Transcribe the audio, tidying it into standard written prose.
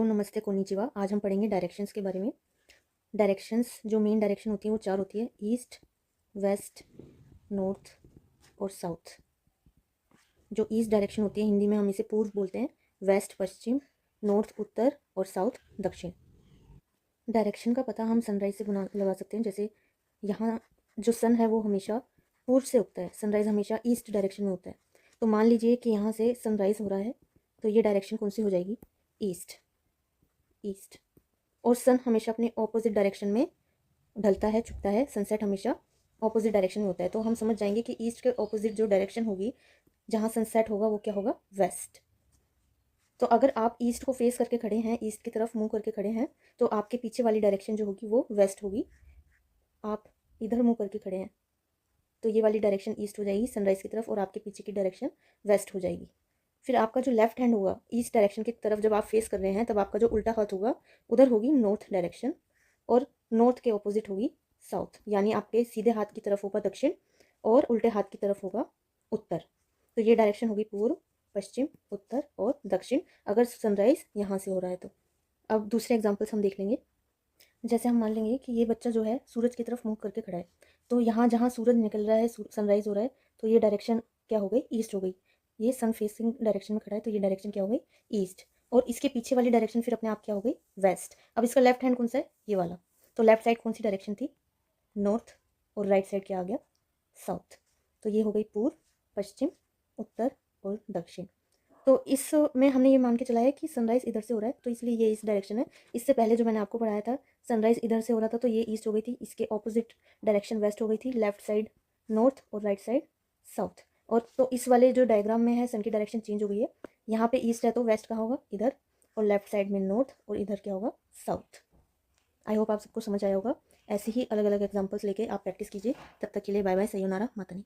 नमस्ते कोनिचिवा। आज हम पढ़ेंगे डायरेक्शंस के बारे में। डायरेक्शंस जो मेन डायरेक्शन होती है वो चार होती है: ईस्ट, वेस्ट, नॉर्थ और साउथ। जो ईस्ट डायरेक्शन होती है हिंदी में हम इसे पूर्व बोलते हैं, वेस्ट पश्चिम, नॉर्थ उत्तर और साउथ दक्षिण। डायरेक्शन का पता हम सनराइज से लगा सकते हैं। जैसे यहाँ जो सन है वो हमेशा पूर्व से उगता है, सनराइज हमेशा ईस्ट डायरेक्शन में होता है। तो मान लीजिए कि यहाँ से सनराइज हो रहा है, तो ये डायरेक्शन कौन सी हो जाएगी? ईस्ट। ईस्ट। और सन हमेशा अपने ऑपोजिट डायरेक्शन में ढलता है, छुपता है। सनसेट हमेशा ऑपोजिट डायरेक्शन में होता है। तो हम समझ जाएंगे कि ईस्ट के ऑपोजिट जो डायरेक्शन होगी जहाँ सनसेट होगा वो क्या होगा? वेस्ट। तो अगर आप ईस्ट को फेस करके खड़े हैं, ईस्ट की तरफ मुंह करके खड़े हैं, तो आपके पीछे वाली डायरेक्शन जो होगी वो वेस्ट होगी। आप इधर मुंह करके खड़े हैं तो ये वाली डायरेक्शन ईस्ट हो जाएगी सनराइज की तरफ, और आपके पीछे की डायरेक्शन वेस्ट हो जाएगी। फिर आपका जो लेफ्ट हैंड होगा ईस्ट डायरेक्शन की तरफ जब आप फेस कर रहे हैं, तब आपका जो उल्टा हाथ होगा उधर होगी नॉर्थ डायरेक्शन, और नॉर्थ के ऑपोजिट होगी साउथ। यानी आपके सीधे हाथ की तरफ होगा दक्षिण और उल्टे हाथ की तरफ होगा उत्तर। तो ये डायरेक्शन होगी पूर्व, पश्चिम, उत्तर और दक्षिण, अगर सनराइज यहाँ से हो रहा है तो। अब दूसरे एग्जाम्पल्स हम देख लेंगे। जैसे हम मान लेंगे कि ये बच्चा जो है सूरज की तरफ मुंह करके खड़ा है, तो यहाँ जहाँ सूरज निकल रहा है, सनराइज हो रहा है, तो ये डायरेक्शन क्या हो गई? ईस्ट हो गई। ये सन फेसिंग डायरेक्शन में खड़ा है तो ये डायरेक्शन क्या हो गई? ईस्ट। और इसके पीछे वाली डायरेक्शन फिर अपने आप क्या हो गई? वेस्ट। अब इसका लेफ्ट हैंड कौन सा है? ये वाला। तो लेफ्ट साइड कौन सी डायरेक्शन थी? नॉर्थ। और राइट साइड क्या आ गया? साउथ। तो ये हो गई पूर्व, पश्चिम, उत्तर और दक्षिण। तो इसमें हमने ये मान के चला है कि सनराइज इधर से हो रहा है तो इसलिए ये इस डायरेक्शन है। इससे पहले जो मैंने आपको पढ़ाया था, सनराइज इधर से हो रहा था तो ये ईस्ट हो गई थी, इसके ऑपोजिट डायरेक्शन वेस्ट हो गई थी। लेफ्ट साइड नॉर्थ और राइट साइड साउथ। और तो इस वाले जो डायग्राम में है सन की डायरेक्शन चेंज हो गई है। यहाँ पे ईस्ट है तो वेस्ट कहाँ होगा? इधर। और लेफ्ट साइड में नॉर्थ और इधर क्या होगा? साउथ। आई होप आप सबको समझ आया होगा। ऐसे ही अलग अलग एग्जाम्पल्स लेके आप प्रैक्टिस कीजिए। तब तक के लिए बाय बाय, सयोनारा, मातनी।